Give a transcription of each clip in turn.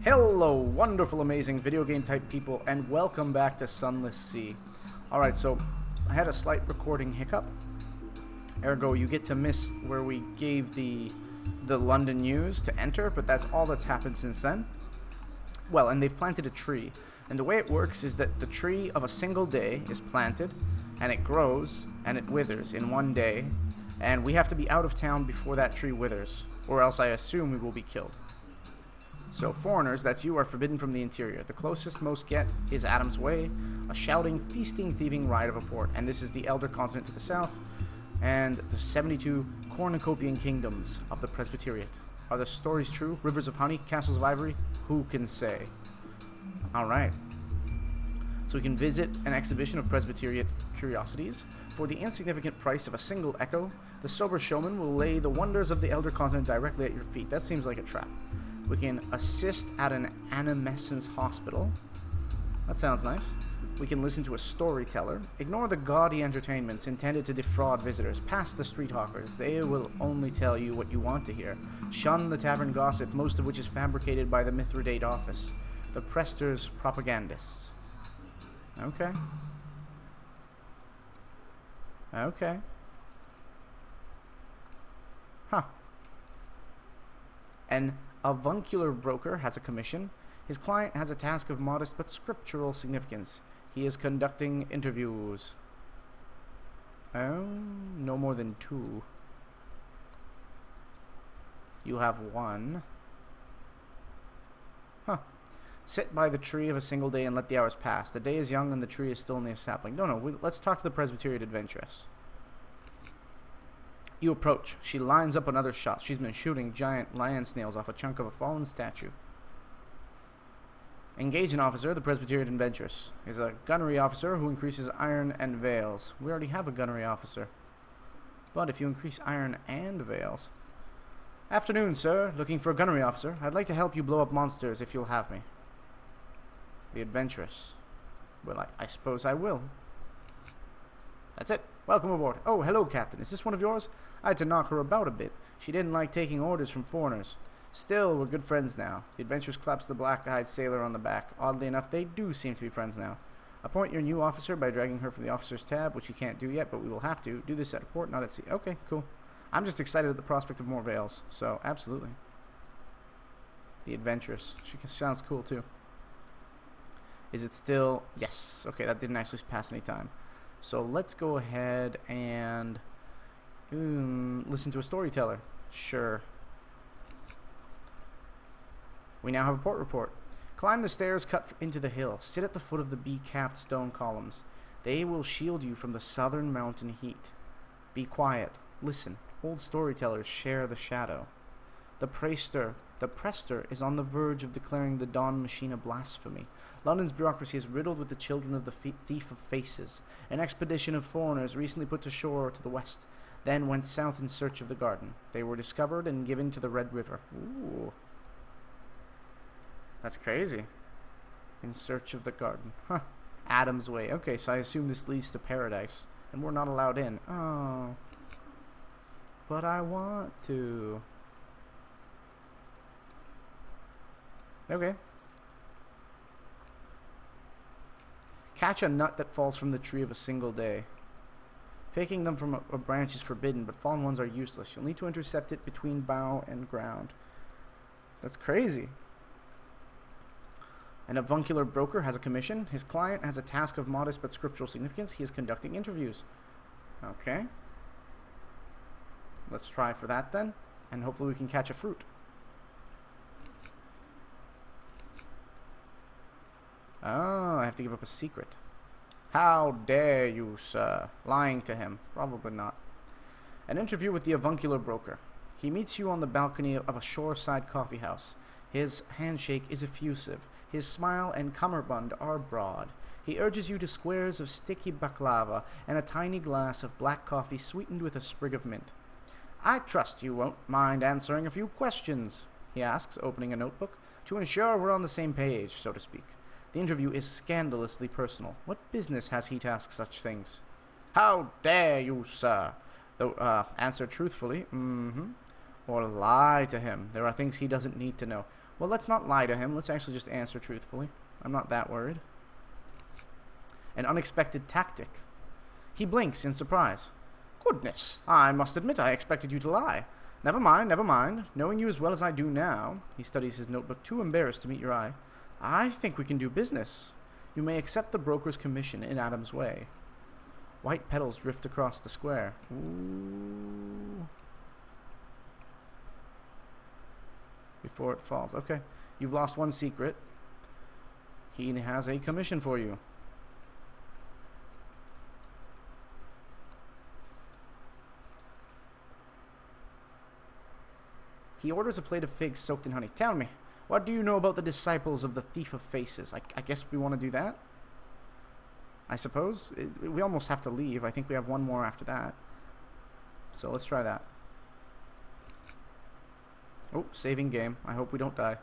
Hello, wonderful, amazing video game type people, and welcome back to Sunless Sea. Alright, so I had a slight recording hiccup. Ergo, you get to miss where we gave the London news to enter, but that's all that's happened since then. Well, and they've planted a tree. And the way it works is that the tree of a single day is planted, and it grows, and it withers in one day, and we have to be out of town before that tree withers, or else I assume we will be killed. So foreigners, that's you, are forbidden from the interior. The closest most get is Adam's Way, a shouting, feasting, thieving ride of a port, and this is the Elder Continent to the south, and the 72 cornucopian kingdoms of the Presbyteriate. Are the stories true? Rivers of honey, castles of ivory? Who can say? Alright. So we can visit an exhibition of Presbyteriate curiosities. For the insignificant price of a single echo, the sober showman will lay the wonders of the Elder Continent directly at your feet. That seems like a trap. We can assist at an animescence hospital. That sounds nice. We can listen to a storyteller. Ignore the gaudy entertainments intended to defraud visitors. Pass the street hawkers. They will only tell you what you want to hear. Shun the tavern gossip, most of which is fabricated by the Mithridate office. The Prester's propagandists. Okay. Okay. Huh. An avuncular broker has a commission. His client has a task of modest but scriptural significance. He is conducting interviews. Oh, no more than 2. You have 1. Huh. Sit by the tree of a single day and let the hours pass. The day is young and the tree is still only a sapling. No, let's talk to the Presbyterian adventuress. You approach. She lines up another shot. She's been shooting giant lion snails off a chunk of a fallen statue. Engage an officer. The Presbyterian adventuress is a gunnery officer who increases iron and veils. We already have a gunnery officer. But if you increase iron and veils... Afternoon, sir. Looking for a gunnery officer. I'd like to help you blow up monsters if you'll have me. The adventuress. Well, I suppose I will. That's it. Welcome aboard. Oh, hello, Captain. Is this one of yours? I had to knock her about a bit. She didn't like taking orders from foreigners. Still, we're good friends now. The adventuress claps the black-eyed sailor on the back. Oddly enough, they do seem to be friends now. Appoint your new officer by dragging her from the officer's tab, which you can't do yet, but we will have to. Do this at a port, not at sea. Okay, cool. I'm just excited at the prospect of more veils, so absolutely. The adventuress. She sounds cool, too. Is it still... Yes. Okay, that didn't actually pass any time. So let's go ahead and listen to a storyteller. Sure. We now have a port report. Climb the stairs cut into the hill. Sit at the foot of the bee-capped stone columns. They will shield you from the southern mountain heat. Be quiet. Listen. Old storytellers share the shadow. The Prester is on the verge of declaring the Dawn Machine a blasphemy. London's bureaucracy is riddled with the children of the thief of faces. An expedition of foreigners recently put to shore to the west, then went south in search of the garden. They were discovered and given to the Red River. Ooh. That's crazy. In search of the garden. Huh. Adam's Way. Okay, so I assume this leads to paradise. And we're not allowed in. Oh. But I want to. Okay. Catch a nut that falls from the tree of a single day. Picking them from a branch is forbidden, but fallen ones are useless. You'll need to intercept it between bough and ground. That's crazy. An avuncular broker has a commission. His client has a task of modest but scriptural significance. He is conducting interviews. Okay. Let's try for that then, and hopefully we can catch a fruit. Oh, I have to give up a secret. How dare you, sir? Lying to him. Probably not. An interview with the avuncular broker. He meets you on the balcony of a shoreside coffee house. His handshake is effusive. His smile and cummerbund are broad. He urges you to squares of sticky baklava and a tiny glass of black coffee sweetened with a sprig of mint. I trust you won't mind answering a few questions, he asks, opening a notebook, to ensure we're on the same page, so to speak. The interview is scandalously personal. What business has he to ask such things? How dare you, sir? Answer truthfully, or lie to him. There are things he doesn't need to know. Well, let's not lie to him. Let's actually just answer truthfully. I'm not that worried. An unexpected tactic. He blinks in surprise. Goodness, I must admit I expected you to lie. Never mind, never mind. Knowing you as well as I do now, he studies his notebook, too embarrassed to meet your eye. I think we can do business. You may accept the broker's commission in Adam's way. White petals drift across the square. Ooh. Before it falls. Okay. You've lost one secret. He has a commission for you. He orders a plate of figs soaked in honey. Tell me, what do you know about the disciples of the Thief of Faces? I guess we want to do that? I suppose. We almost have to leave. I think we have one more after that. So let's try that. Oh, saving game. I hope we don't die.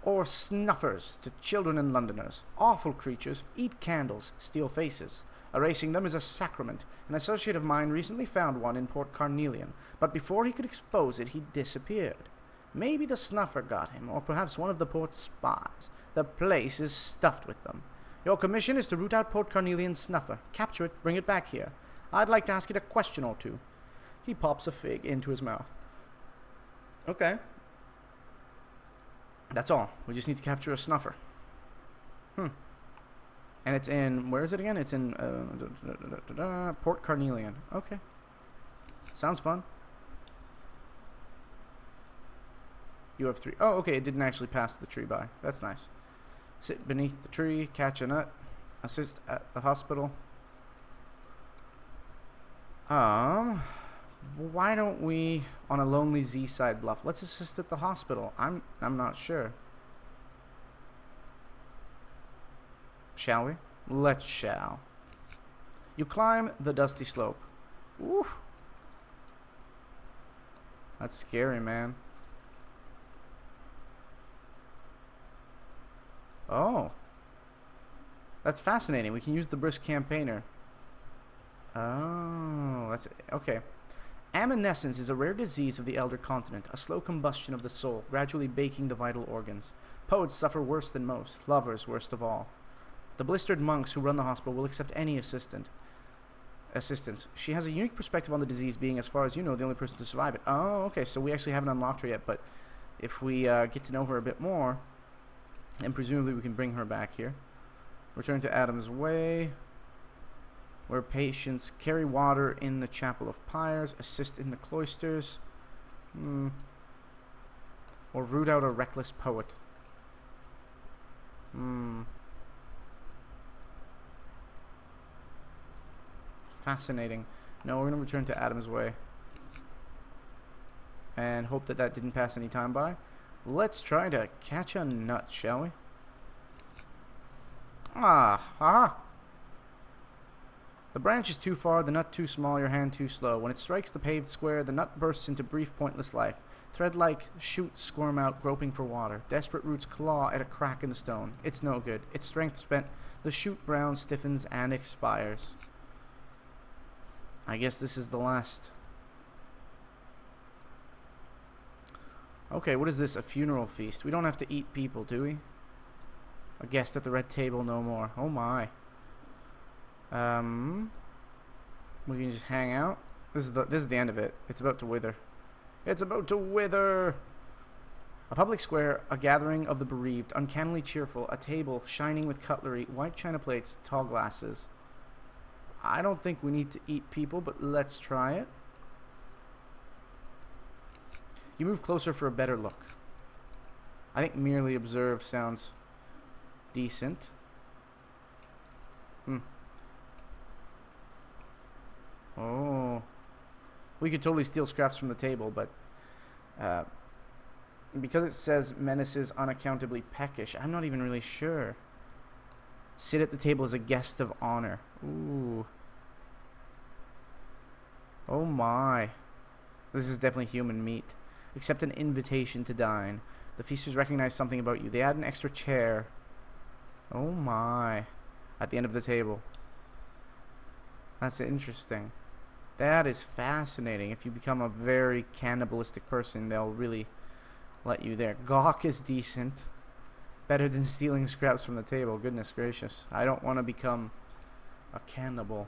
Or snuffers to children and Londoners. Awful creatures, eat candles, steal faces. Erasing them is a sacrament. An associate of mine recently found one in Port Carnelian, but before he could expose it, he disappeared. Maybe the snuffer got him, or perhaps one of the port's spies. The place is stuffed with them. Your commission is to root out Port Carnelian's snuffer. Capture it, bring it back here. I'd like to ask it a question or two. He pops a fig into his mouth. Okay. That's all. We just need to capture a snuffer. And it's in, where is it again? It's in Port Carnelian. Okay. Sounds fun. You have 3. Oh, okay, it didn't actually pass the tree by. That's nice. Sit beneath the tree, catch a nut, assist at the hospital. Why don't we, on a lonely Z-side bluff, let's assist at the hospital. I'm not sure. Shall we? Let's shall. You climb the dusty slope. Ooh. That's scary, man. Oh. That's fascinating. We can use the brisk campaigner. Oh, that's okay. Ammonescence is a rare disease of the elder continent, a slow combustion of the soul, gradually baking the vital organs. Poets suffer worse than most, lovers worst of all. The blistered monks who run the hospital will accept any assistance. She has a unique perspective on the disease, being, as far as you know, the only person to survive it. Oh, okay, so we actually haven't unlocked her yet, but if we get to know her a bit more, and presumably we can bring her back here. Return to Adam's Way, where patients carry water in the Chapel of Pyres, assist in the cloisters, or root out a reckless poet. Fascinating. No, we're going to return to Adam's Way. And hope that that didn't pass any time by. Let's try to catch a nut, shall we? The branch is too far, the nut too small, your hand too slow. When it strikes the paved square, the nut bursts into brief, pointless life. Thread-like shoots squirm out, groping for water. Desperate roots claw at a crack in the stone. It's no good. Its strength spent. The shoot brown stiffens and expires. I guess this is the last. Okay, what is this? A funeral feast. We don't have to eat people, do we? A guest at the red table no more. Oh my. We can just hang out. This is the end of it. It's about to wither. It's about to wither. A public square, a gathering of the bereaved, uncannily cheerful, a table shining with cutlery, white china plates, tall glasses. I don't think we need to eat people, but let's try it. You move closer for a better look. I think merely observe sounds decent. Oh. We could totally steal scraps from the table, but because it says menaces unaccountably peckish, I'm not even really sure. Sit at the table as a guest of honor. Ooh. Oh my. This is definitely human meat. Accept an invitation to dine. The feasters recognize something about you. They add an extra chair. Oh my. At the end of the table. That's interesting. That is fascinating. If you become a very cannibalistic person, they'll really let you there. Gawk is decent. Better than stealing scraps from the table. Goodness gracious. I don't want to become a cannibal.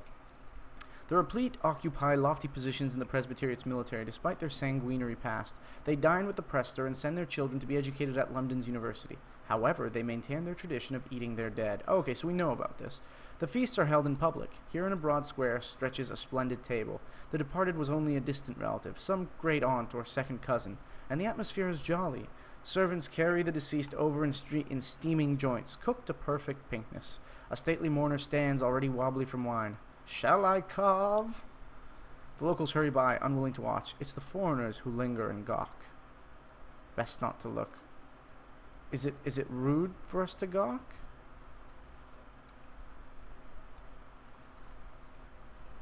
The replete occupy lofty positions in the Presbyteriate's military, despite their sanguinary past. They dine with the Prester and send their children to be educated at London's university. However, they maintain their tradition of eating their dead. Oh, okay, so we know about this. The feasts are held in public. Here in a broad square stretches a splendid table. The departed was only a distant relative, some great aunt or second cousin, and the atmosphere is jolly. Servants carry the deceased over in steaming joints, cooked to perfect pinkness. A stately mourner stands, already wobbly from wine. Shall I carve? The locals hurry by, unwilling to watch. It's the foreigners who linger and gawk. Best not to look. Is it rude for us to gawk?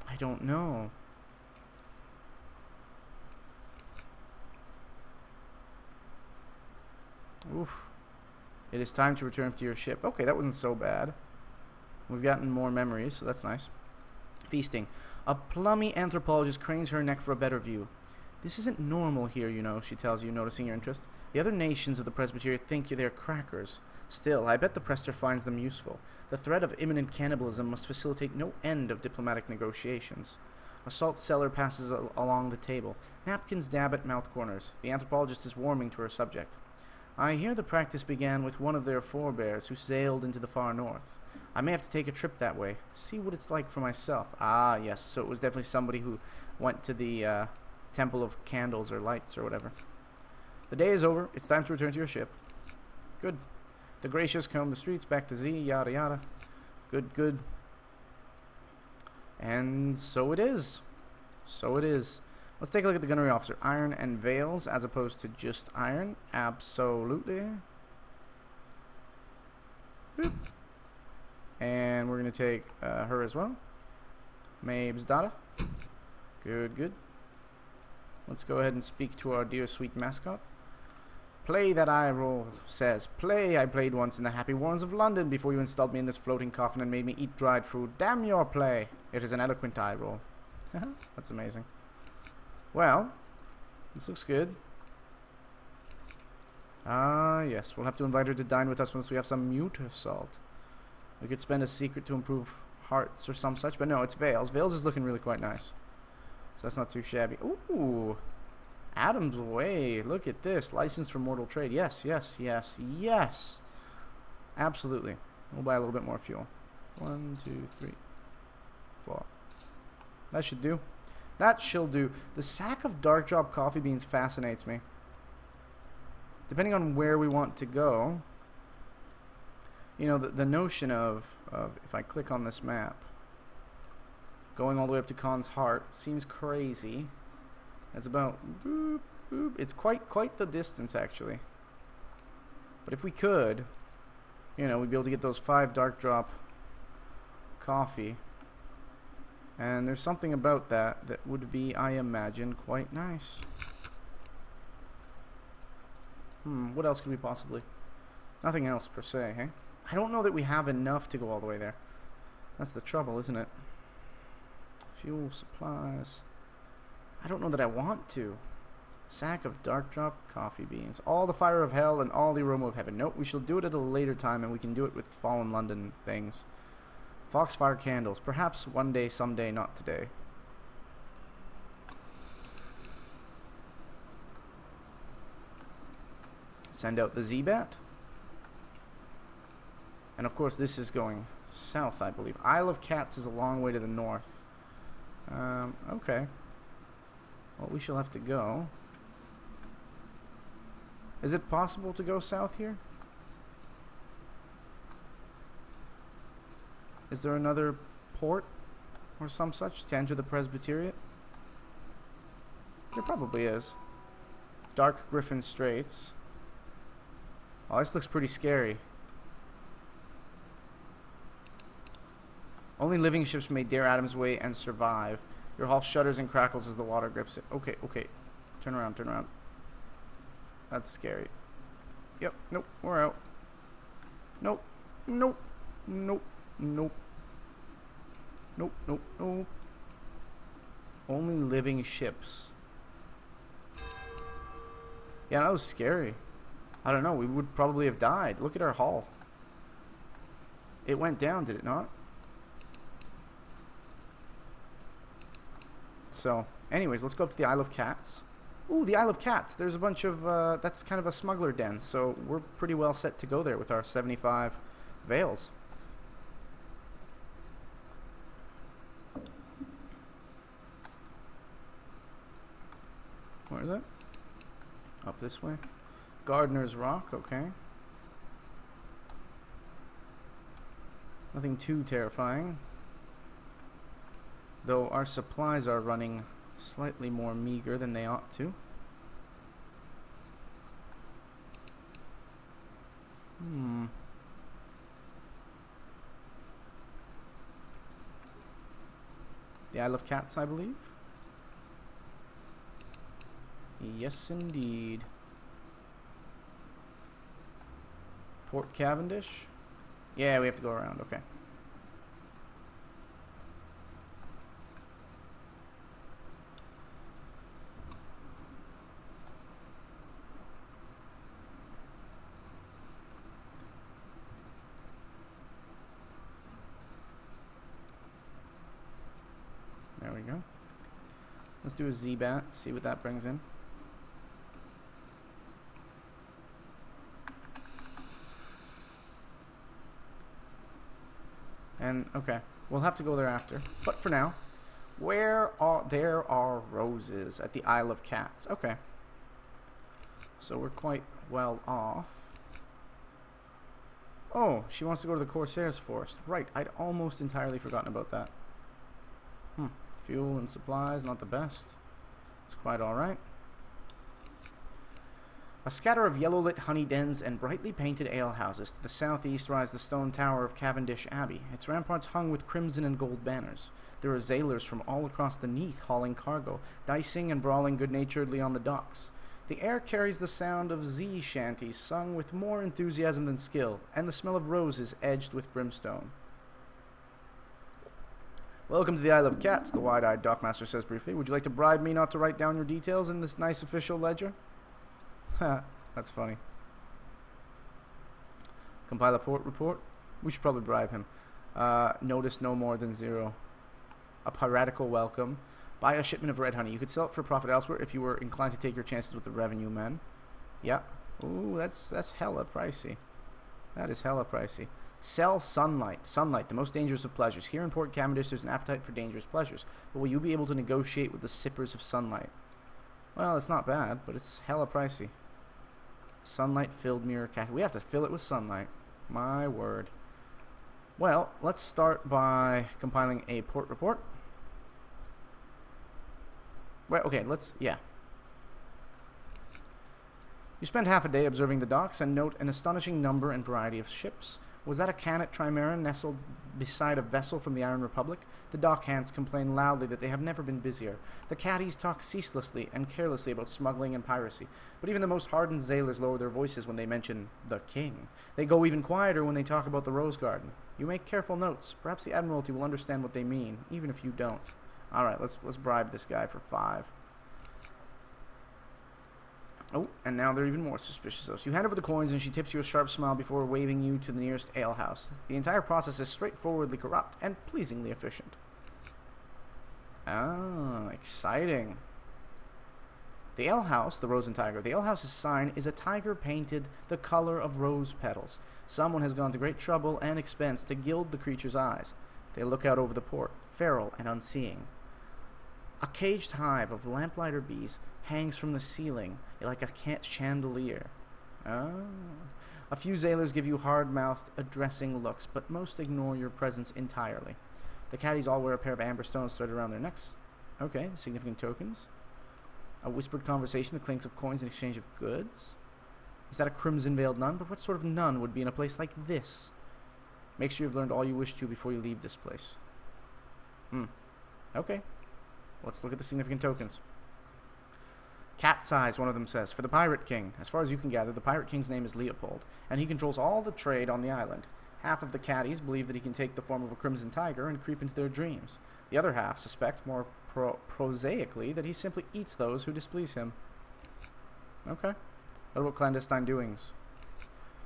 I don't know. Oof. It is time to return to your ship. Okay, that wasn't so bad. We've gotten more memories, so that's nice. Feasting. A plummy anthropologist cranes her neck for a better view. This isn't normal here, you know, she tells you, noticing your interest. The other nations of the Presbyterian think they're crackers. Still, I bet the Prester finds them useful. The threat of imminent cannibalism must facilitate no end of diplomatic negotiations. A salt cellar passes along the table. Napkins dab at mouth corners. The anthropologist is warming to her subject. I hear the practice began with one of their forebears who sailed into the far north. I may have to take a trip that way, see what it's like for myself. Ah, yes, so it was definitely somebody who went to the Temple of Candles or Lights or whatever. The day is over. It's time to return to your ship. Good. The gracious comb the streets back to Z, yada yada. Good, good. And so it is. So it is. Let's take a look at the gunnery officer. Iron and veils as opposed to just iron. Absolutely. Boop. And we're going to take her as well. Mabes Dada. Good, good. Let's go ahead and speak to our dear sweet mascot. Play that eye roll says, play I played once in the happy warrens of London before you installed me in this floating coffin and made me eat dried food. Damn your play. It is an eloquent eye roll. That's amazing. Well, this looks good. Ah, yes. We'll have to invite her to dine with us once we have some mute salt. We could spend a secret to improve hearts or some such, but no, it's Veils. Veils is looking really quite nice. So that's not too shabby. Ooh. Adam's Way. Look at this. License for mortal trade. Yes, yes, yes, yes. Absolutely. We'll buy a little bit more fuel. 1, 2, 3, 4. That should do. That shall do. The sack of dark drop coffee beans fascinates me. Depending on where we want to go, you know, the notion of if I click on this map, going all the way up to Khan's Heart seems crazy. It's about boop, boop. It's quite the distance, actually. But if we could, you know, we'd be able to get those 5 dark drop coffee. And there's something about that that would be, I imagine, quite nice. What else could we possibly? Nothing else per se, hey? I don't know that we have enough to go all the way there. That's the trouble, isn't it? Fuel, supplies. I don't know that I want to. Sack of dark drop coffee beans. All the fire of hell and all the aroma of heaven. Nope, we shall do it at a later time, and we can do it with fallen London things. Foxfire candles. Perhaps one day, someday, not today. Send out the Z-Bat. And of course this is going south, I believe. Isle of Cats is a long way to the north. Okay. Well, we shall have to go. Is it possible to go south here? Is there another port or some such to enter the Presbyteriate? There probably is. Dark Griffin Straits. Oh, this looks pretty scary. Only living ships may dare Adam's Way and survive. Your hull shudders and crackles as the water grips it. Okay, okay. Turn around, turn around. That's scary. Yep, nope, we're out. Nope, nope, nope, nope. Nope, nope, nope. Only living ships. Yeah, that was scary. I don't know, we would probably have died. Look at our hull. It went down, did it not? So, anyways, let's go up to the Isle of Cats. Ooh, the Isle of Cats. There's a bunch of, that's kind of a smuggler den, so we're pretty well set to go there with our 75 veils. Where is it? Up this way. Gardener's Rock, okay. Nothing too terrifying. Though our supplies are running slightly more meager than they ought to. The Isle of Cats, I believe. Yes, indeed. Port Cavendish? Yeah, we have to go around, okay. There we go. Let's do a Z-Bat, see what that brings in. And, okay, we'll have to go there after. But for now, there are roses at the Isle of Cats. Okay. So we're quite well off. Oh, she wants to go to the Corsair's Forest. Right, I'd almost entirely forgotten about that. Fuel and supplies, not the best. It's quite alright. A scatter of yellow-lit honey dens and brightly painted alehouses. To the southeast rise the stone tower of Cavendish Abbey, its ramparts hung with crimson and gold banners. There are sailors from all across the Neath hauling cargo, dicing and brawling good-naturedly on the docks. The air carries the sound of Z shanties sung with more enthusiasm than skill, and the smell of roses edged with brimstone. Welcome to the Isle of Cats, the wide-eyed dockmaster says briefly. Would you like to bribe me not to write down your details in this nice official ledger? That's funny. Compile a port report. We should probably bribe him. Notice no more than 0. A piratical welcome. Buy a shipment of red honey. You could sell it for profit elsewhere if you were inclined to take your chances with the revenue men. Yeah. Ooh, that's hella pricey. That is hella pricey. Sell sunlight. Sunlight, the most dangerous of pleasures. Here in Port Cavendish, there's an appetite for dangerous pleasures. But will you be able to negotiate with the sippers of sunlight? Well, it's not bad, but it's hella pricey. Sunlight-filled mirror cafe. We have to fill it with sunlight. My word. Well, let's start by compiling a port report. Well, okay, yeah. You spend half a day observing the docks and note an astonishing number and variety of ships. Was that a Cannet trimaran nestled beside a vessel from the Iron Republic? The dock hands complain loudly that they have never been busier. The caddies talk ceaselessly and carelessly about smuggling and piracy. But even the most hardened sailors lower their voices when they mention the king. They go even quieter when they talk about the Rose Garden. You make careful notes. Perhaps the Admiralty will understand what they mean, even if you don't. Alright, let's bribe this guy for 5. Oh, and now they're even more suspicious of us. You hand over the coins and she tips you a sharp smile before waving you to the nearest alehouse. The entire process is straightforwardly corrupt and pleasingly efficient. Ah, exciting. The alehouse, the Rosen Tiger, the alehouse's sign is a tiger painted the color of rose petals. Someone has gone to great trouble and expense to gild the creature's eyes. They look out over the port, feral and unseeing. A caged hive of lamplighter bees hangs from the ceiling like a chandelier. A few sailors give you hard-mouthed, addressing looks, but most ignore your presence entirely. The caddies all wear a pair of amber stones threaded around their necks. Okay, significant tokens. A whispered conversation, the clinks of coins in exchange of goods. Is that a crimson-veiled nun? But what sort of nun would be in a place like this? Make sure you've learned all you wish to before you leave this place. Okay. Let's look at the significant tokens. Cat's eyes, one of them says, for the Pirate King. As far as you can gather, the Pirate King's name is Leopold, and he controls all the trade on the island. Half of the caddies believe that he can take the form of a crimson tiger and creep into their dreams. The other half suspect, more prosaically, that he simply eats those who displease him. Okay. What about clandestine doings?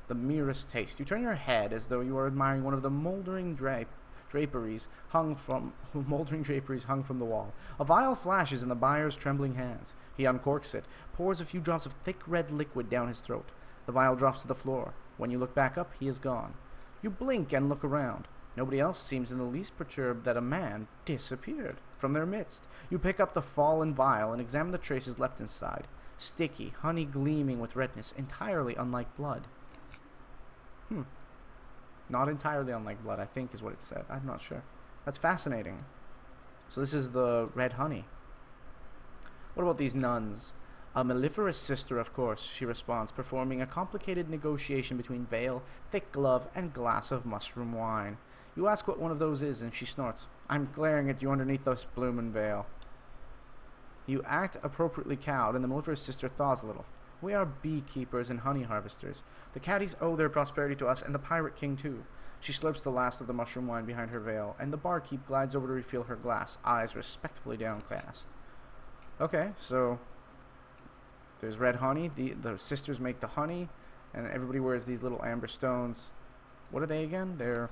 The merest taste. You turn your head as though you are admiring one of the moldering draperies hung from the wall. A vial flashes in the Baer's trembling hands. He uncorks it, pours a few drops of thick red liquid down his throat. The vial drops to the floor. When you look back up, he is gone. You blink and look around. Nobody else seems in the least perturbed that a man disappeared from their midst. You pick up the fallen vial and examine the traces left inside. Sticky, honey gleaming with redness, entirely unlike blood. Not entirely unlike blood, I think is what it said. I'm not sure. That's fascinating. So this is the red honey. What about these nuns? A mellifluous sister, of course, she responds, performing a complicated negotiation between veil, thick glove, and glass of mushroom wine. You ask what one of those is, and she snorts. I'm glaring at you underneath this bloomin' veil. You act appropriately cowed, and the mellifluous sister thaws a little. We are beekeepers and honey harvesters. The caddies owe their prosperity to us, and the pirate king too. She slurps the last of the mushroom wine behind her veil, and the barkeep glides over to refill her glass, eyes respectfully downcast. Okay, so there's red honey. The sisters make the honey, and everybody wears these little amber stones. What are they again? They're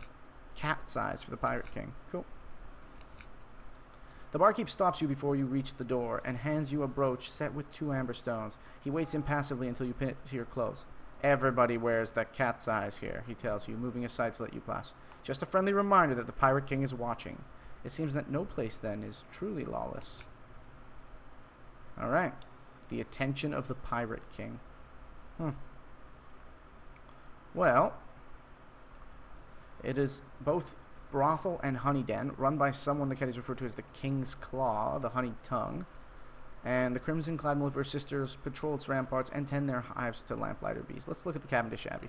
cat's eyes for the pirate king. Cool. The barkeep stops you before you reach the door and hands you a brooch set with 2 amber stones. He waits impassively until you pin it to your clothes. Everybody wears that cat's eyes here, he tells you, moving aside to let you pass. Just a friendly reminder that the pirate king is watching. It seems that no place, then, is truly lawless. Alright. The attention of the pirate king. Well, it is both brothel and honey den, run by someone the caddies refer to as the King's Claw, the honey tongue, and the crimson-clad mellifluous sisters patrol its ramparts and tend their hives to lamplighter bees. Let's look at the Cavendish Abbey.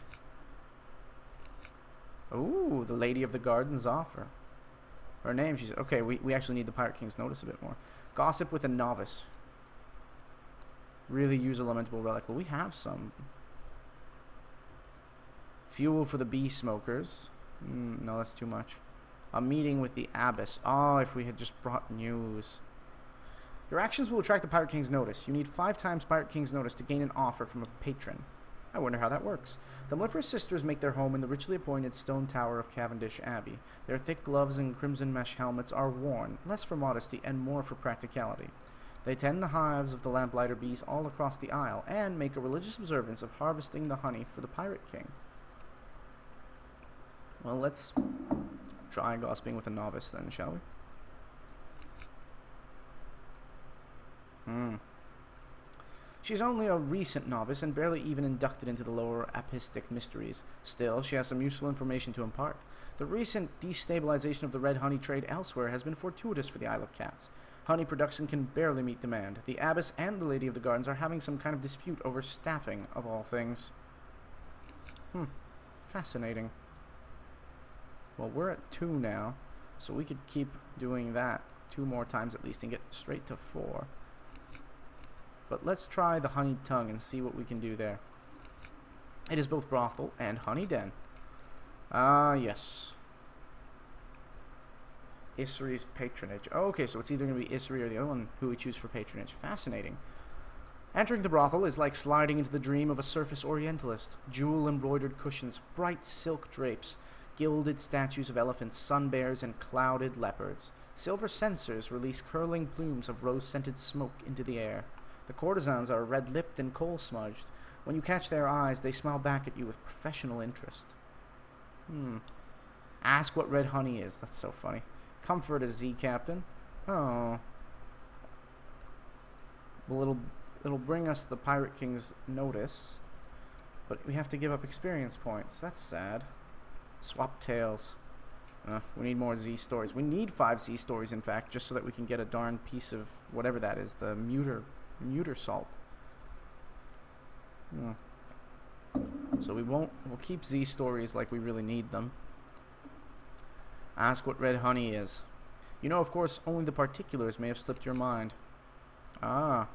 Ooh, the Lady of the Garden's offer. Her name, she's... Okay, we actually need the Pirate King's notice a bit more. Gossip with a novice. Really use a lamentable relic. Well, we have some. Fuel for the bee smokers. No, that's too much. A meeting with the abbess. Oh, if we had just brought news. Your actions will attract the Pirate King's notice. You need 5 times Pirate King's notice to gain an offer from a patron. I wonder how that works. The mellifluous sisters make their home in the richly appointed stone tower of Cavendish Abbey. Their thick gloves and crimson mesh helmets are worn, less for modesty and more for practicality. They tend the hives of the lamplighter bees all across the isle, and make a religious observance of harvesting the honey for the Pirate King. Well, let's try gossiping with a novice then, shall we? She's only a recent novice and barely even inducted into the lower apistic mysteries. Still, she has some useful information to impart. The recent destabilization of the red honey trade elsewhere has been fortuitous for the Isle of Cats. Honey production can barely meet demand. The abbess and the Lady of the Gardens are having some kind of dispute over staffing, of all things. Fascinating. Well, we're at 2 now, so we could keep doing that 2 more times at least and get straight to 4. But let's try the honey tongue and see what we can do there. It is both brothel and honey den. Yes. Isri's patronage. Okay, so it's either going to be Isri or the other one who we choose for patronage. Fascinating. Entering the brothel is like sliding into the dream of a surface orientalist. Jewel-embroidered cushions, bright silk drapes, gilded statues of elephants, sun bears, and clouded leopards. Silver censers release curling plumes of rose-scented smoke into the air. The courtesans are red-lipped and coal-smudged. When you catch their eyes, they smile back at you with professional interest. Ask what red honey is. That's so funny. Comfort a Z captain. Oh. Well, it'll bring us the Pirate King's notice, but we have to give up experience points. That's sad. Swap tails. We need more Z stories. We need 5 Z stories, in fact, just so that we can get a darn piece of whatever that is, the muter salt. So we'll keep Z stories like we really need them. Ask what red honey is. You know, of course, only the particulars may have slipped your mind. One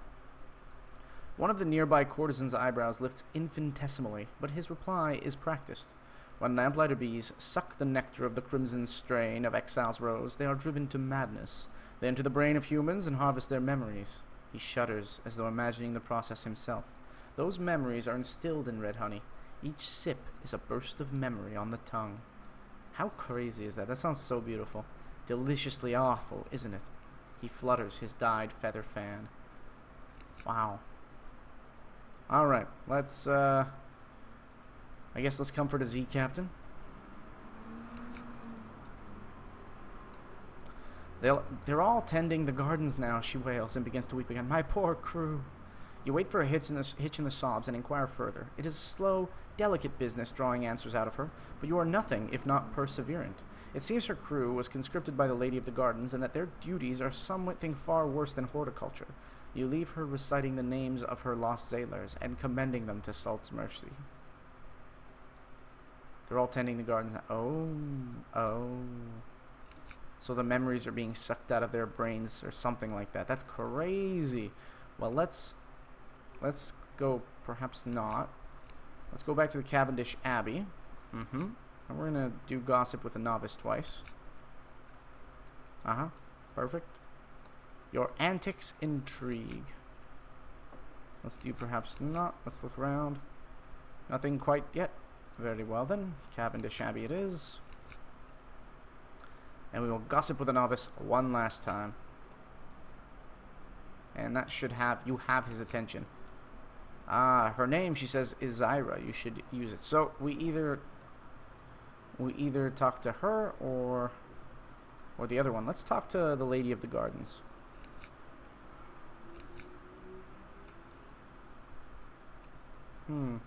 of the nearby courtesan's eyebrows lifts infinitesimally, but his reply is practiced. When lamplighter bees suck the nectar of the crimson strain of exile's rose, they are driven to madness. They enter the brain of humans and harvest their memories. He shudders, as though imagining the process himself. Those memories are instilled in red honey. Each sip is a burst of memory on the tongue. How crazy is that? That sounds so beautiful. Deliciously awful, isn't it? He flutters his dyed feather fan. Wow. Alright, let's, I guess let's comfort a Z captain. They're all tending the gardens now, she wails and begins to weep again. My poor crew. You wait for a hitch in the sobs and inquire further. It is a slow, delicate business drawing answers out of her, but you are nothing if not perseverant. It seems her crew was conscripted by the Lady of the Gardens, and that their duties are something far worse than horticulture. You leave her reciting the names of her lost sailors and commending them to Salt's mercy. They're all tending the gardens now. Oh. So the memories are being sucked out of their brains or something like that. That's crazy. Well, let's go, perhaps not. Let's go back to the Cavendish Abbey. And we're going to do gossip with a novice twice. Perfect. Your antics intrigue. Let's do perhaps not. Let's look around. Nothing quite yet. Very well then. Cavendish Abbey it is. And we will gossip with a novice one last time. And that should have his attention. Her name, she says, is Zyra. You should use it. So we either talk to her or the other one. Let's talk to the Lady of the Gardens. You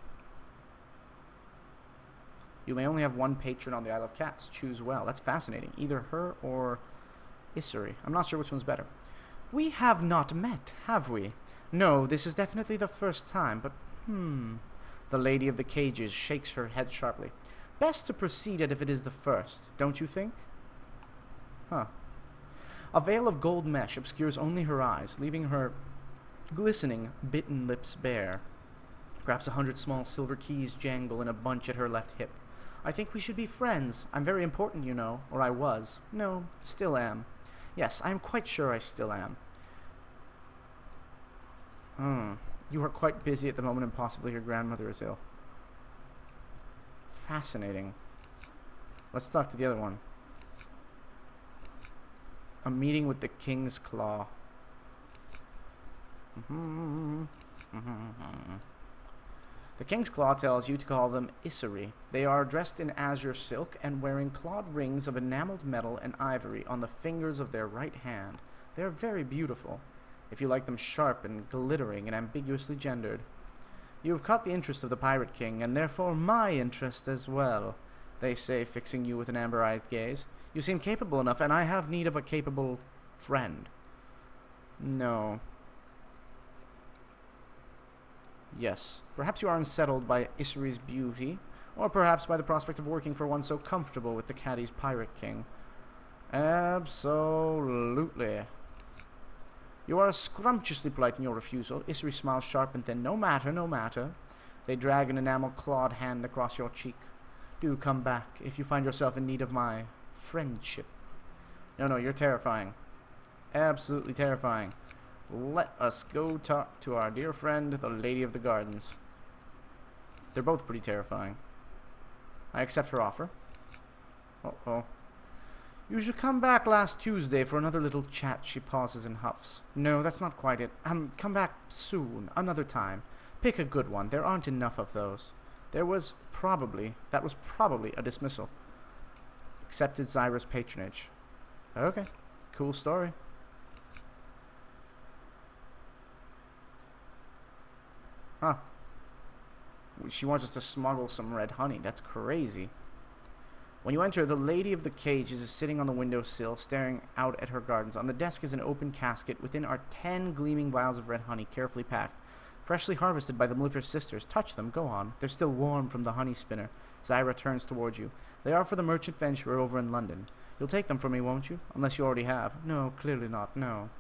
may only have one patron on the Isle of Cats. Choose well. That's fascinating. Either her or Issery. I'm not sure which one's better. We have not met, have we? No, this is definitely the first time, but The Lady of the Cages shakes her head sharply. Best to proceed it if it is the first, don't you think? A veil of gold mesh obscures only her eyes, leaving her glistening, bitten lips bare. Perhaps 100 small silver keys jangle in a bunch at her left hip. I think we should be friends. I'm very important, you know, or I was. No, still am. Yes, I am quite sure I still am. You are quite busy at the moment and possibly your grandmother is ill. Fascinating. Let's talk to the other one. A meeting with the King's Claw. The King's Claw tells you to call them Issery. They are dressed in azure silk and wearing clawed rings of enameled metal and ivory on the fingers of their right hand. They are very beautiful, if you like them sharp and glittering and ambiguously gendered. You have caught the interest of the Pirate King, and therefore my interest as well, they say, fixing you with an amber-eyed gaze. You seem capable enough, and I have need of a capable friend. No. Yes. Perhaps you are unsettled by Issery's beauty, or perhaps by the prospect of working for one so comfortable with the Caddy's Pirate King. Absolutely. You are scrumptiously polite in your refusal. Issery smiles sharp and thin. No matter, no matter. They drag an enamel-clawed hand across your cheek. Do come back if you find yourself in need of my friendship. No, you're terrifying. Absolutely terrifying. Let us go talk to our dear friend, the Lady of the Gardens. They're both pretty terrifying. I accept her offer. Uh-oh. You should come back last Tuesday for another little chat. She pauses and huffs. No, that's not quite it. Come back soon, another time. Pick a good one. There aren't enough of those. That was probably a dismissal. Accepted Zyra's patronage. Okay, cool story. She wants us to smuggle some red honey. That's crazy. When you enter, the Lady of the Cages is sitting on the windowsill, staring out at her gardens. On the desk is an open casket. Within are 10 gleaming vials of red honey, carefully packed. Freshly harvested by the Mellifere sisters. Touch them, go on. They're still warm from the honey spinner. Zyra turns towards you. They are for the merchant venturer over in London. You'll take them from me, won't you? Unless you already have. No, clearly not, no.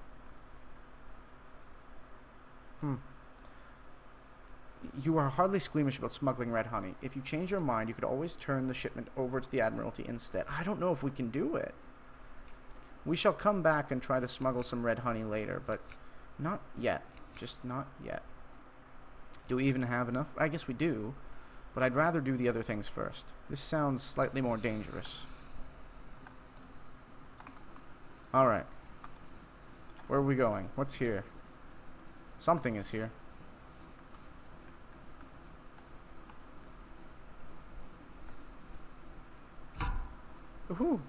You are hardly squeamish about smuggling red honey. If you change your mind, you could always turn the shipment over to the Admiralty instead. I don't know if we can do it. We shall come back and try to smuggle some red honey later, but not yet. Just not yet. Do we even have enough? I guess we do, but I'd rather do the other things first. This sounds slightly more dangerous. Alright. Where are we going? What's here? Something is here. Woohoo!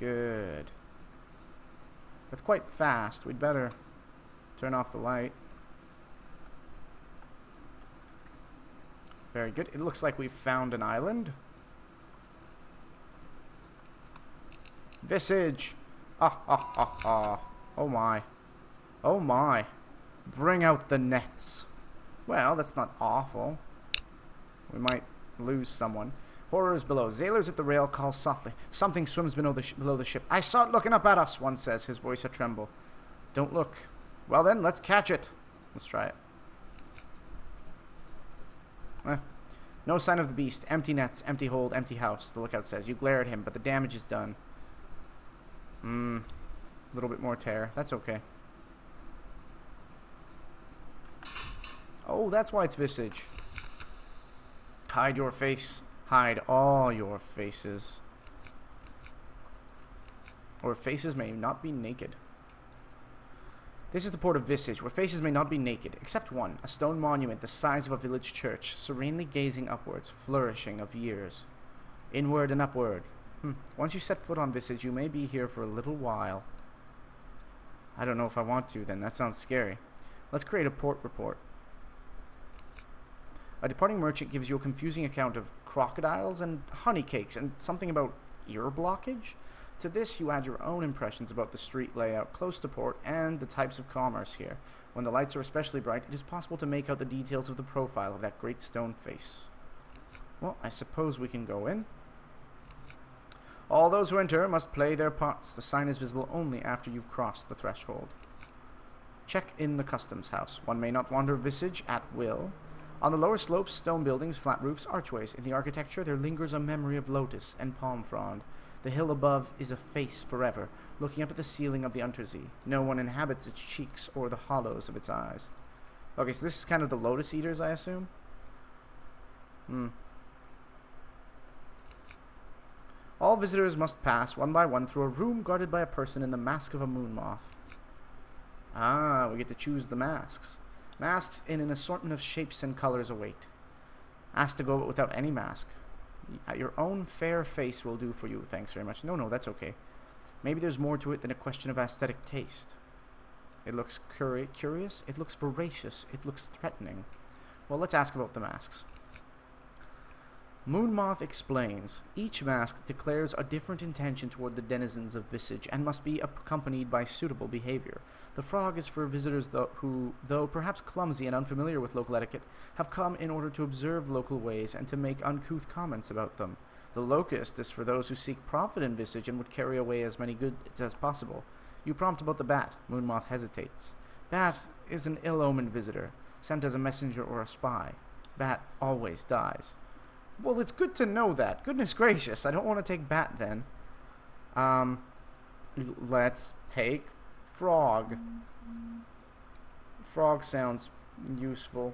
Good. That's quite fast. We'd better turn off the light. Very good. It looks like we've found an island. Visage! Ah, ah, ah, ah. Oh my. Oh my. Bring out the nets. Well, that's not awful. We might lose someone. Horrors below. Sailors at the rail call softly. Something swims below the ship. I saw it looking up at us, one says, his voice a tremble. Don't look. Well then, let's catch it. Let's try it. No sign of the beast. Empty nets, empty hold, empty house, the lookout says. You glare at him, but the damage is done. A little bit more tear. That's okay. Oh, that's why it's Visage. Hide your face. Hide all your faces. Or faces may not be naked. This is the port of Visage, where faces may not be naked, except one, a stone monument the size of a village church, serenely gazing upwards, flourishing of years. Inward and upward. Once you set foot on Visage, you may be here for a little while. I don't know if I want to, then. That sounds scary. Let's create a port report. A departing merchant gives you a confusing account of crocodiles and honey cakes and something about ear blockage. To this, you add your own impressions about the street layout close to port and the types of commerce here. When the lights are especially bright, it is possible to make out the details of the profile of that great stone face. Well, I suppose we can go in. All those who enter must play their parts. The sign is visible only after you've crossed the threshold. Check in the customs house. One may not wander Visage at will. On the lower slopes, stone buildings, flat roofs, archways. In the architecture, there lingers a memory of lotus and palm frond. The hill above is a face forever, looking up at the ceiling of the Untersee. No one inhabits its cheeks or the hollows of its eyes. Okay, so this is kind of the lotus eaters, I assume? All visitors must pass, one by one, through a room guarded by a person in the mask of a moon moth. Ah, we get to choose the masks. Masks in an assortment of shapes and colors await. Asked to go without any mask. Your own fair face will do for you, thanks very much. No, that's okay. Maybe there's more to it than a question of aesthetic taste. It looks curious, it looks voracious, it looks threatening. Well, let's ask about the masks. Moonmoth explains, each mask declares a different intention toward the denizens of Visage and must be accompanied by suitable behavior. The frog is for visitors who, though perhaps clumsy and unfamiliar with local etiquette, have come in order to observe local ways and to make uncouth comments about them. The locust is for those who seek profit in Visage and would carry away as many goods as possible. You prompt about the bat. Moonmoth hesitates. Bat is an ill-omened visitor, sent as a messenger or a spy. Bat always dies. Well, it's good to know that. Goodness gracious, I don't want to take bat then. Let's take frog. Frog sounds useful.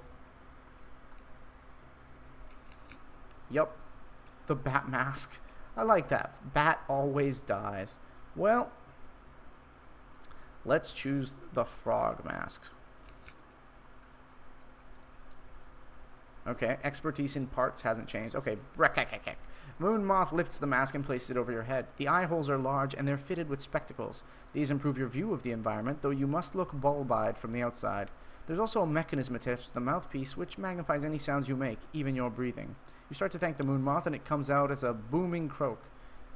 Yup. The bat mask. I like that. Bat always dies. Well, let's choose the frog mask. Okay, expertise in parts hasn't changed. Okay, Moonmoth lifts the mask and places it over your head. The eye holes are large and they're fitted with spectacles. These improve your view of the environment, though you must look bulb-eyed from the outside. There's also a mechanism attached to the mouthpiece which magnifies any sounds you make, even your breathing. You start to thank the Moonmoth and it comes out as a booming croak.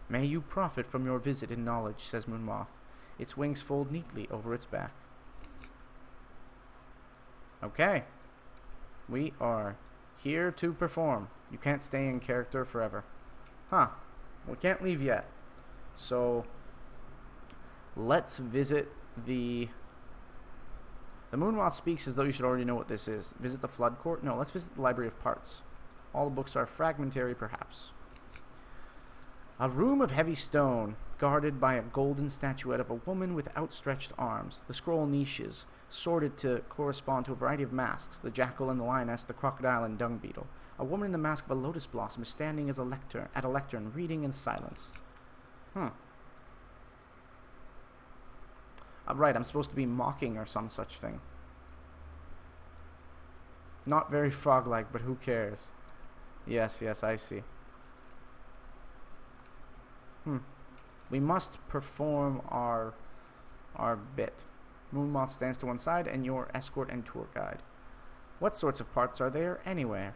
May you profit from your visit in knowledge, says Moonmoth. Its wings fold neatly over its back. Okay. We are here to perform. You can't stay in character forever. Huh. We can't leave yet. So, let's visit the Moonmoth speaks as though you should already know what this is. Visit the Flood Court? No, let's visit the Library of Parts. All the books are fragmentary, perhaps. A room of heavy stone, guarded by a golden statuette of a woman with outstretched arms. The scroll niches sorted to correspond to a variety of masks: the jackal and the lioness, the crocodile and dung beetle. A woman in the mask of a lotus blossom is standing at a lectern, reading in silence. Right, I'm supposed to be mocking or some such thing. Not very frog-like, but who cares? Yes, I see. We must perform our bit. Moonmoth stands to one side, and your escort and tour guide. What sorts of parts are there anywhere?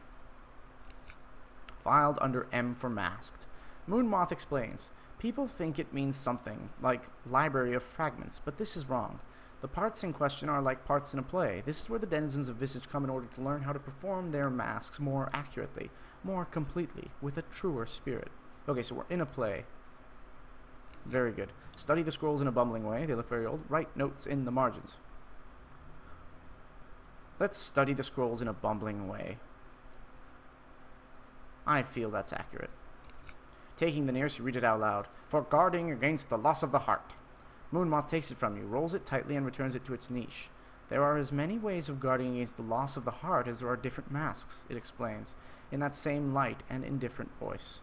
Filed under M for masked. Moonmoth explains. People think it means something, like library of fragments, but this is wrong. The parts in question are like parts in a play. This is where the denizens of Visage come in order to learn how to perform their masks more accurately, more completely, with a truer spirit. Okay, so we're in a play. Very good. Study the scrolls in a bumbling way. They look very old. Write notes in the margins. Let's study the scrolls in a bumbling way. I feel that's accurate. Taking the nearest, you read it out loud. For guarding against the loss of the heart. Moonmoth takes it from you, rolls it tightly, and returns it to its niche. There are as many ways of guarding against the loss of the heart as there are different masks, it explains, in that same light and in different voice.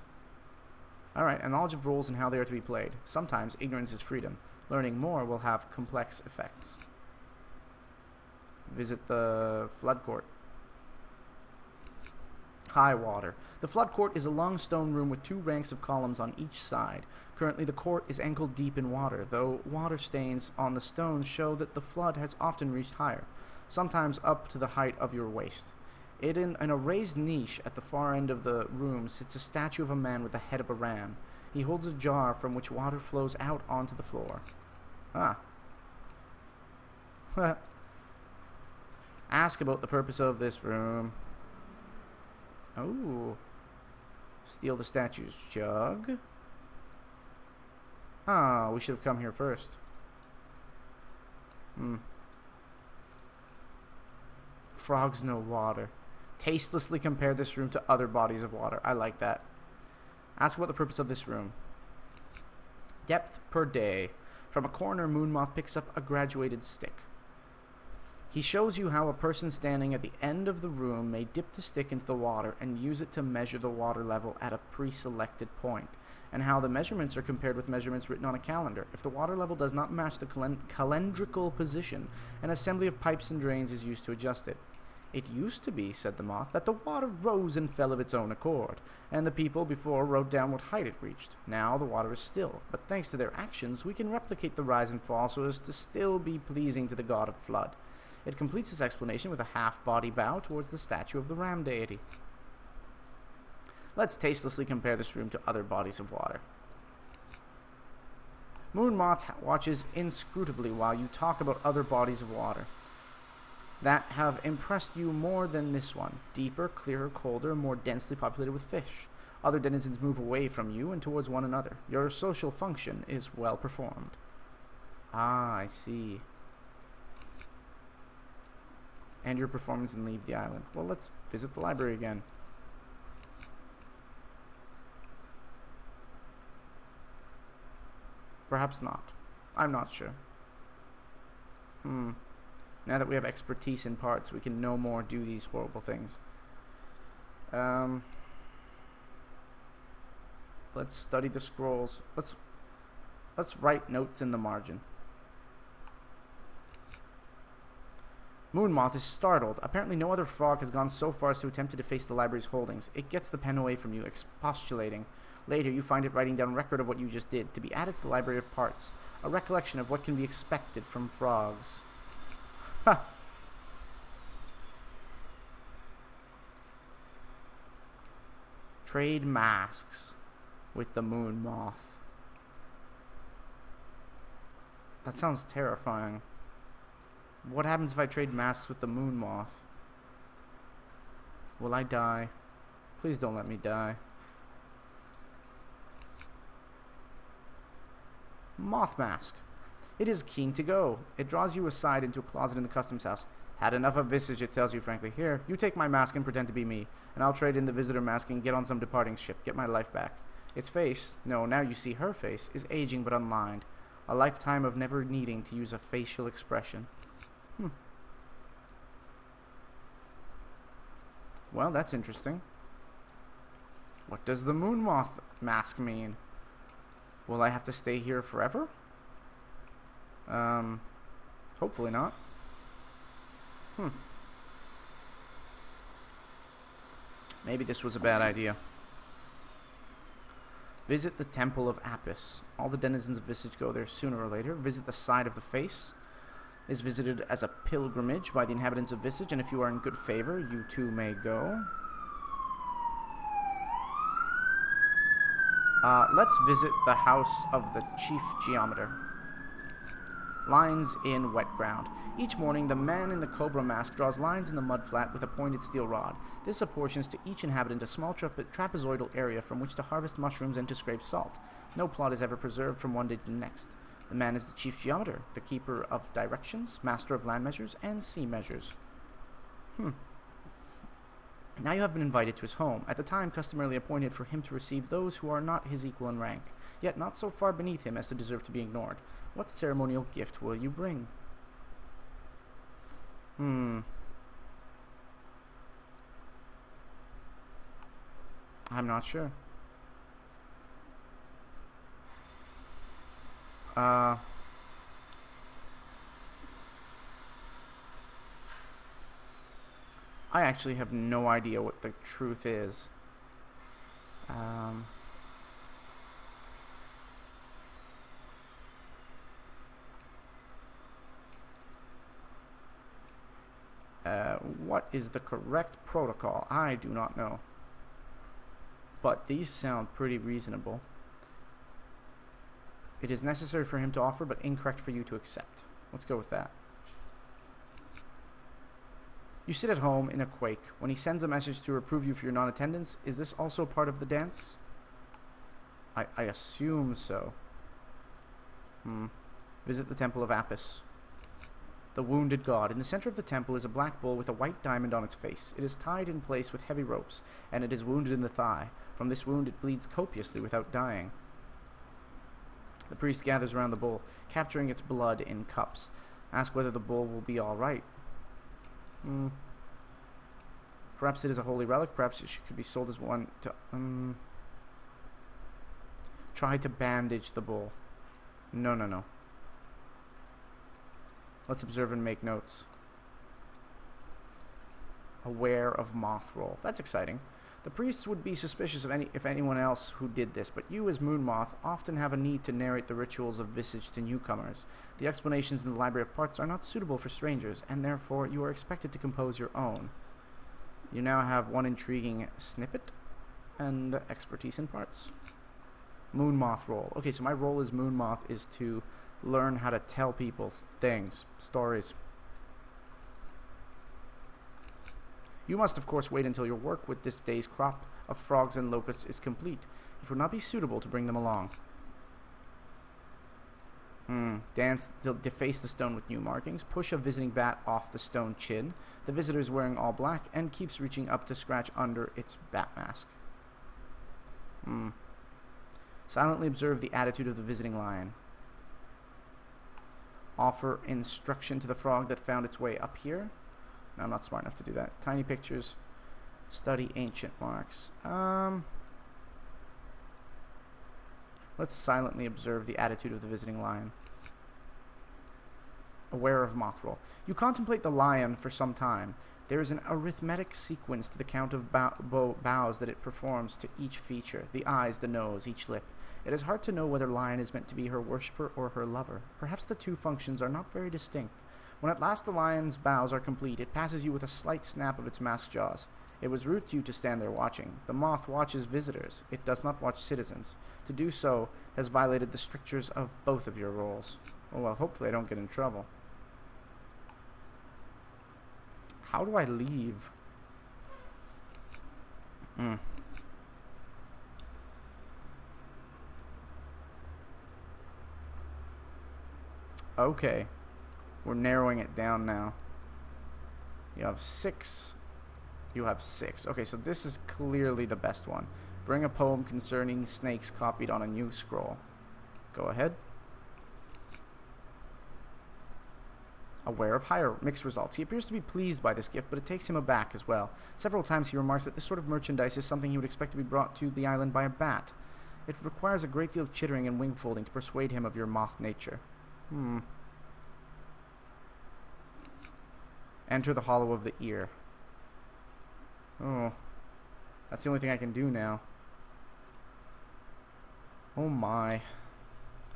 Alright, a knowledge of rules and how they are to be played. Sometimes ignorance is freedom. Learning more will have complex effects. Visit the flood court. High water. The flood court is a long stone room with 2 ranks of columns on each side. Currently the court is ankle deep in water, though water stains on the stones show that the flood has often reached higher, sometimes up to the height of your waist. In a raised niche at the far end of the room sits a statue of a man with the head of a ram. He holds a jar from which water flows out onto the floor. Ask about the purpose of this room. Oh. Steal the statue's jug. We should have come here first. Frogs know water. Tastelessly compare this room to other bodies of water. I like that. Ask about the purpose of this room. Depth per day. From a corner, Moonmoth picks up a graduated stick. He shows you how a person standing at the end of the room may dip the stick into the water and use it to measure the water level at a pre-selected point, and how the measurements are compared with measurements written on a calendar. If the water level does not match the calendrical position, an assembly of pipes and drains is used to adjust it. It used to be, said the moth, that the water rose and fell of its own accord, and the people before wrote down what height it reached. Now the water is still, but thanks to their actions, we can replicate the rise and fall so as to still be pleasing to the god of flood. It completes this explanation with a half-body bow towards the statue of the ram deity. Let's tastelessly compare this room to other bodies of water. Moonmoth watches inscrutably while you talk about other bodies of water that have impressed you more than this one. Deeper, clearer, colder, more densely populated with fish. Other denizens move away from you and towards one another. Your social function is well performed. I see. And your performance and leave the island. Well, let's visit the library again. Perhaps not. I'm not sure. Now that we have expertise in parts, we can no more do these horrible things. Let's study the scrolls. Let's write notes in the margin. Moonmoth is startled. Apparently no other frog has gone so far as to attempt to deface the library's holdings. It gets the pen away from you, expostulating. Later, you find it writing down record of what you just did, to be added to the library of parts. A recollection of what can be expected from frogs. Ha! Trade masks with the Moonmoth. That sounds terrifying. What happens if I trade masks with the Moonmoth? Will I die? Please don't let me die. Moth mask. It is keen to go. It draws you aside into a closet in the customs house. Had enough of Visage, it tells you frankly. Here, you take my mask and pretend to be me, and I'll trade in the visitor mask and get on some departing ship, get my life back. Its face, no, now you see her face, is aging but unlined. A lifetime of never needing to use a facial expression. Well, that's interesting. What does the Moonmoth mask mean? Will I have to stay here forever? Hopefully not. Maybe this was a bad idea. Visit the Temple of Apis. All the denizens of Visage go there sooner or later. Visit the Side of the Face. Is visited as a pilgrimage by the inhabitants of Visage, and if you are in good favor, you too may go. Let's visit the house of the Chief Geometer. Lines in wet ground. Each morning, the man in the cobra mask draws lines in the mudflat with a pointed steel rod. This apportions to each inhabitant a small trapezoidal area from which to harvest mushrooms and to scrape salt. No plot is ever preserved from one day to the next. The man is the chief geometer, the keeper of directions, master of land measures, and sea measures. Now you have been invited to his home, at the time customarily appointed for him to receive those who are not his equal in rank, yet not so far beneath him as to deserve to be ignored. What ceremonial gift will you bring? I'm not sure. I actually have no idea what the truth is. What is the correct protocol? I do not know. But these sound pretty reasonable. It is necessary for him to offer, but incorrect for you to accept. Let's go with that. You sit at home in a quake. When he sends a message to reprove you for your non-attendance, is this also part of the dance? I assume so. Visit the Temple of Apis. The wounded god. In the center of the temple is a black bull with a white diamond on its face. It is tied in place with heavy ropes, and it is wounded in the thigh. From this wound it bleeds copiously without dying. The priest gathers around the bull, capturing its blood in cups. Ask whether the bull will be all right. Perhaps it is a holy relic. Perhaps it could be sold as one to... Try to bandage the bull. No. Let's observe and make notes. Aware of Moth Role. That's exciting. The priests would be suspicious of anyone else who did this, but you as Moonmoth often have a need to narrate the rituals of Visage to newcomers. The explanations in the Library of Parts are not suitable for strangers, and therefore you are expected to compose your own. You now have one intriguing snippet and expertise in parts. Moonmoth Role. Okay, so my role as Moonmoth is to learn how to tell people things, stories. You must, of course, wait until your work with this day's crop of frogs and locusts is complete. It would not be suitable to bring them along. Dance to deface the stone with new markings. Push a visiting bat off the stone chin. The visitor is wearing all black and keeps reaching up to scratch under its bat mask. Silently observe the attitude of the visiting lion. Offer instruction to the frog that found its way up here. No, I'm not smart enough to do that. Tiny pictures. Study ancient marks. Let's silently observe the attitude of the visiting lion. Aware of Moth Role. You contemplate the lion for some time. There is an arithmetic sequence to the count of bows that it performs to each feature. The eyes, the nose, each lip. It is hard to know whether lion is meant to be her worshipper or her lover. Perhaps the two functions are not very distinct. When at last the lion's bows are complete, it passes you with a slight snap of its masked jaws. It was rude to you to stand there watching. The moth watches visitors. It does not watch citizens. To do so has violated the strictures of both of your roles. Oh well, hopefully I don't get in trouble. How do I leave? Okay. We're narrowing it down now. You have 6. You have 6. Okay, so this is clearly the best one. Bring a poem concerning snakes copied on a new scroll. Go ahead. Aware of higher mixed results. He appears to be pleased by this gift, but it takes him aback as well. Several times he remarks that this sort of merchandise is something he would expect to be brought to the island by a bat. It requires a great deal of chittering and wing-folding to persuade him of your moth nature. Enter the hollow of the ear. Oh. That's the only thing I can do now. Oh my.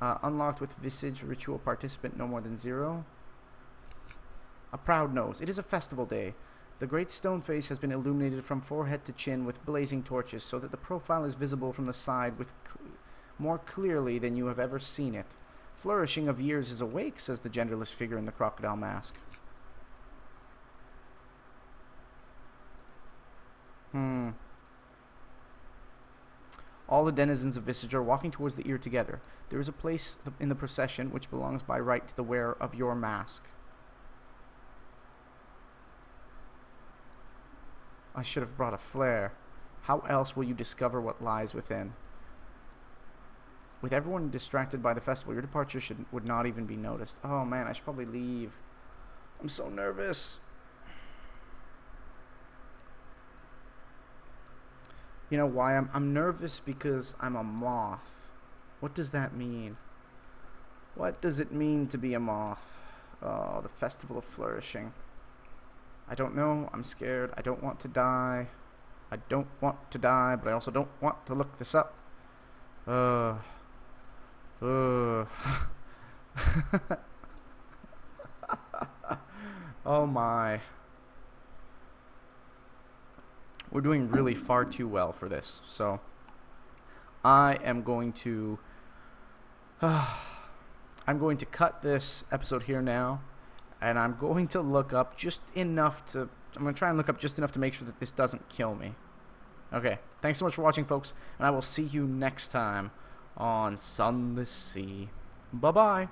Unlocked with Visage, ritual participant no more than 0. A proud nose. It is a festival day. The great stone face has been illuminated from forehead to chin with blazing torches, so that the profile is visible from the side with more clearly than you have ever seen it. Flourishing of years is awake, says the genderless figure in the crocodile mask. All the denizens of Visage are walking towards the ear together. There is a place in the procession which belongs by right to the wearer of your mask. I should have brought a flare. How else will you discover what lies within? With everyone distracted by the festival, your departure would not even be noticed. Oh man, I should probably leave. I'm so nervous. You know why I'm nervous? Because I'm a moth. What does that mean? What does it mean to be a moth? Oh, the festival of flourishing. I don't know. I'm scared. I don't want to die. I don't want to die, but I also don't want to look this up. Oh my. We're doing really far too well for this, so I am going to I'm going to cut this episode here now, and I'm going to look up just enough to try and look up just enough to make sure that this doesn't kill me. Okay, thanks so much for watching, folks, and I will see you next time on Sunless Sea. Bye-bye.